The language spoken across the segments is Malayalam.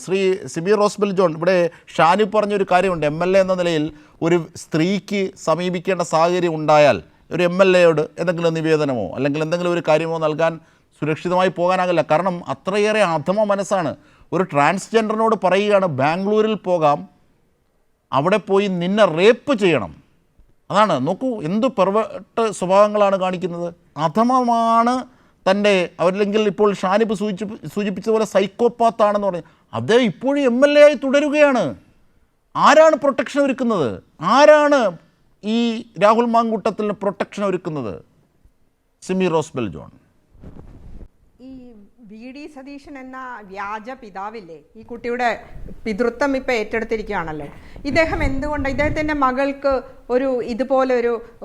ശ്രീ സിബി റോസ്ബെൽ ജോൺ, ഇവിടെ ഷാനി പറഞ്ഞൊരു കാര്യമുണ്ട്. MLA എന്ന നിലയിൽ ഒരു സ്ത്രീക്ക് സമീപിക്കേണ്ട സാഹചര്യം ഉണ്ടായാൽ ഒരു MLAയോട് എന്തെങ്കിലും നിവേദനമോ അല്ലെങ്കിൽ എന്തെങ്കിലും ഒരു കാര്യമോ നൽകാൻ സുരക്ഷിതമായി പോകാനാകില്ല. കാരണം അത്രയേറെ അധമ മനസ്സാണ്. ഒരു ട്രാൻസ്ജെൻഡറിനോട് പറയുകയാണ് ബാംഗ്ലൂരിൽ പോകാം, അവിടെ പോയി നിന്നെ റേപ്പ് ചെയ്യണം. അതാണ്, നോക്കൂ എന്ത് പെർവേർട്ട് സ്വഭാവങ്ങളാണ് കാണിക്കുന്നത്. അധമമാണ് തൻ്റെ അവരില്ലെങ്കിൽ ഇപ്പോൾ ഷാനിബ് സൂചിപ്പിച്ചതുപോലെ സൈക്കോപാത്താണെന്ന് പറഞ്ഞു. അദ്ദേഹം ഇപ്പോഴും MLA ആയി തുടരുകയാണ്. ആരാണ് പ്രൊട്ടക്ഷൻ ഒരുക്കുന്നത്? ആരാണ് ഈ രാഹുൽ മാങ്കൂട്ടത്തിന് പ്രൊട്ടക്ഷൻ ഒരുക്കുന്നത്? സിമി റോസ്ബെൽ ജോൺ. ഈ VD സതീശൻ എന്ന വ്യാജ പിതാവില്ലേ, ഈ കുട്ടിയുടെ പിതൃത്വം ഇപ്പം ഏറ്റെടുത്തിരിക്കുകയാണല്ലോ. ഇദ്ദേഹം എന്തുകൊണ്ട് ഇദ്ദേഹത്തിൻ്റെ മകൾക്ക് ഒരു ഇതുപോലെ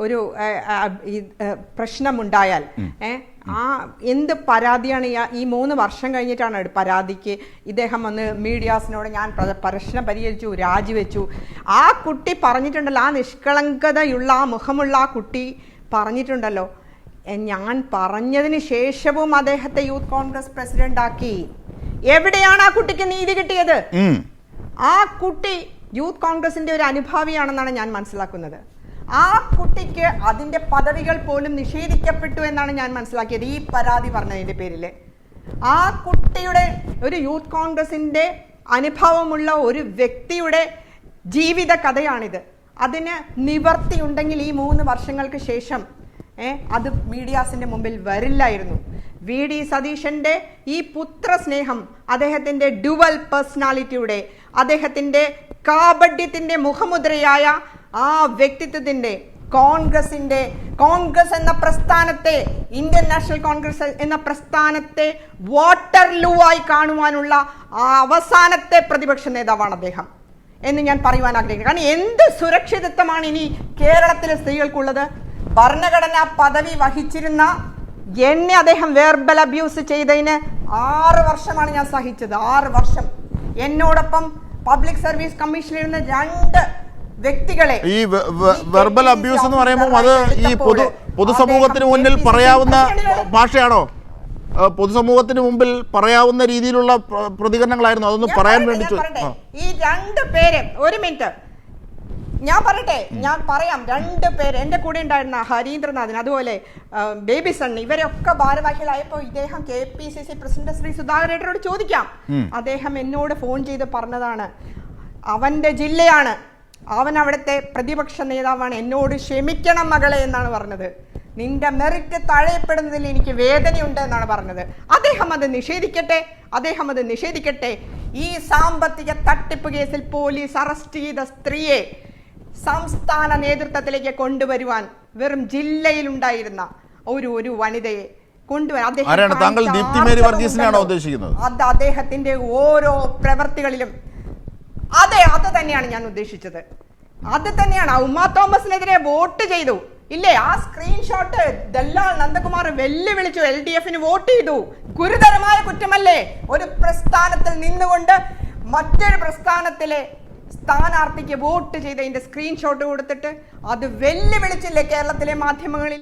ഒരു പ്രശ്നമുണ്ടായാൽ എന്ത് പരാതിയാണ് ഈ 3 വർഷം കഴിഞ്ഞിട്ടാണ് പരാതിക്ക് ഇദ്ദേഹം വന്ന് മീഡിയാസിനോട് ഞാൻ പ്രശ്നം പരിഹരിച്ചു, രാജിവെച്ചു. ആ കുട്ടി പറഞ്ഞിട്ടുണ്ടല്ലോ, ആ നിഷ്കളങ്കതയുള്ള ആ മുഖമുള്ള ആ കുട്ടി പറഞ്ഞിട്ടുണ്ടല്ലോ, ഞാൻ പറഞ്ഞതിന് ശേഷവും അദ്ദേഹത്തെ യൂത്ത് കോൺഗ്രസ് പ്രസിഡന്റ് ആക്കി. എവിടെയാണ് ആ കുട്ടിക്ക് നീതി കിട്ടിയത്? ആ കുട്ടി യൂത്ത് കോൺഗ്രസിന്റെ ഒരു അനുഭാവിയാണെന്നാണ് ഞാൻ മനസ്സിലാക്കുന്നത്. ആ കുട്ടിക്ക് അതിന്റെ പദവികൾ പോലും നിഷേധിക്കപ്പെട്ടു എന്നാണ് ഞാൻ മനസ്സിലാക്കിയത് ഈ പരാതി പറഞ്ഞതിന്റെ പേരിൽ. ആ കുട്ടിയുടെ ഒരു യൂത്ത് കോൺഗ്രസിന്റെ അനുഭവമുള്ള ഒരു വ്യക്തിയുടെ ജീവിത കഥയാണിത്. അതിന് നിവർത്തിയുണ്ടെങ്കിൽ ഈ 3 വർഷങ്ങൾക്ക് ശേഷം അത് മീഡിയാസിന്റെ മുമ്പിൽ വരില്ലായിരുന്നു. VD സതീശന്റെ ഈ പുത്രസ്നേഹം, അദ്ദേഹത്തിന്റെ ഡ്യുവൽ പേഴ്സണാലിറ്റിയുടെ, അദ്ദേഹത്തിന്റെ കാപഢ്യത്തിന്റെ മുഖമുദ്രയായ ആ വ്യക്തിത്വത്തിന്റെ, കോൺഗ്രസ് എന്ന പ്രസ്ഥാനത്തെ, ഇന്ത്യൻ നാഷണൽ കോൺഗ്രസ് എന്ന പ്രസ്ഥാനത്തെ വാട്ടർലൂ ആയി കാണുവാനുള്ള ആ അവസാനത്തെ പ്രതിപക്ഷ നേതാവാണ് അദ്ദേഹം എന്ന് ഞാൻ പറയുവാൻ ആഗ്രഹിക്കുന്നു. കാരണം എന്ത് സുരക്ഷിതത്വമാണ് ഇനി കേരളത്തിലെ സ്ത്രീകൾക്കുള്ളത്? ഭരണഘടനാ പദവി വഹിച്ചിരുന്ന എന്നെ അദ്ദേഹം വെർബൽ അബ്യൂസ് ചെയ്തതിന് 6 വർഷമാണ് ഞാൻ സഹിച്ചത്. 6 വർഷം. എന്നോടൊപ്പം പബ്ലിക് സർവീസ് കമ്മീഷനിലിരുന്ന 2 വ്യക്തികളെ ഈ വെർബൽ അബ്യൂസ് എന്ന് പറയുമ്പോൾ അത് ഈ പൊതുസമൂഹത്തിന് മുന്നിൽ പറയാവുന്ന ഭാഷയാണോ? പൊതുസമൂഹത്തിന് മുമ്പിൽ പറയാവുന്ന രീതിയിലുള്ള പ്രതികരണങ്ങളായിരുന്നു? അതൊന്നും പറയാൻ വേണ്ടി ഈ 2 പേര്, ഒരു മിനിറ്റ് ഞാൻ പറയട്ടെ, ഞാൻ പറയാം. 2 പേര് എൻ്റെ കൂടെ ഉണ്ടായിരുന്ന ഹരീന്ദ്രനാഥൻ, അതുപോലെ ബേബി സൺ, ഇവരൊക്കെ ഭാരവാഹികളായപ്പോൾ ഇദ്ദേഹം KPCC പ്രസിഡന്റ് ശ്രീ സുധാകരേട്ടനോട് ചോദിക്കാം. അദ്ദേഹം എന്നോട് ഫോൺ ചെയ്ത് പറഞ്ഞതാണ്, അവൻ്റെ ജില്ലയാണ്, അവൻ അവിടുത്തെ പ്രതിപക്ഷ നേതാവാണ്, എന്നോട് ക്ഷമിക്കണം മകളെ എന്നാണ് പറഞ്ഞത്. നിന്റെ മെറിറ്റ് തഴയപ്പെടുന്നതിൽ എനിക്ക് വേദനയുണ്ട് എന്നാണ് പറഞ്ഞത്. അദ്ദേഹം അത് നിഷേധിക്കട്ടെ. ഈ സാമ്പത്തിക തട്ടിപ്പ് കേസിൽ പോലീസ് അറസ്റ്റ് ചെയ്ത സ്ത്രീയെ സംസ്ഥാന നേതൃത്വത്തിലേക്ക് കൊണ്ടുവരുവാൻ വെറും ജില്ലയിലുണ്ടായിരുന്ന ഒരു വനിതയെ കൊണ്ടുവരാൻ അത് അദ്ദേഹത്തിന്റെ ഓരോ പ്രവർത്തികളിലും അത് തന്നെയാണ് ഞാൻ ഉദ്ദേശിച്ചത്. അത് തന്നെയാണ്. ഉമ്മ തോമസിനെതിരെ വോട്ട് ചെയ്തു ഇല്ലേ? ആ സ്ക്രീൻഷോട്ട് ദല്ലാൽ നന്ദകുമാർ വെല്ലുവിളിച്ചു, LDFന് വോട്ട് ചെയ്തു. ഗുരുതരമായ കുറ്റമല്ലേ? ഒരു പ്രസ്ഥാനത്തിൽ നിന്നുകൊണ്ട് മറ്റൊരു പ്രസ്ഥാനത്തിലെ സ്ഥാനാർത്ഥിക്ക് വോട്ട് ചെയ്തതിന്റെ സ്ക്രീൻഷോട്ട് കൊടുത്തിട്ട് അത് വെല്ലുവിളിച്ചില്ലേ കേരളത്തിലെ മാധ്യമങ്ങളിൽ?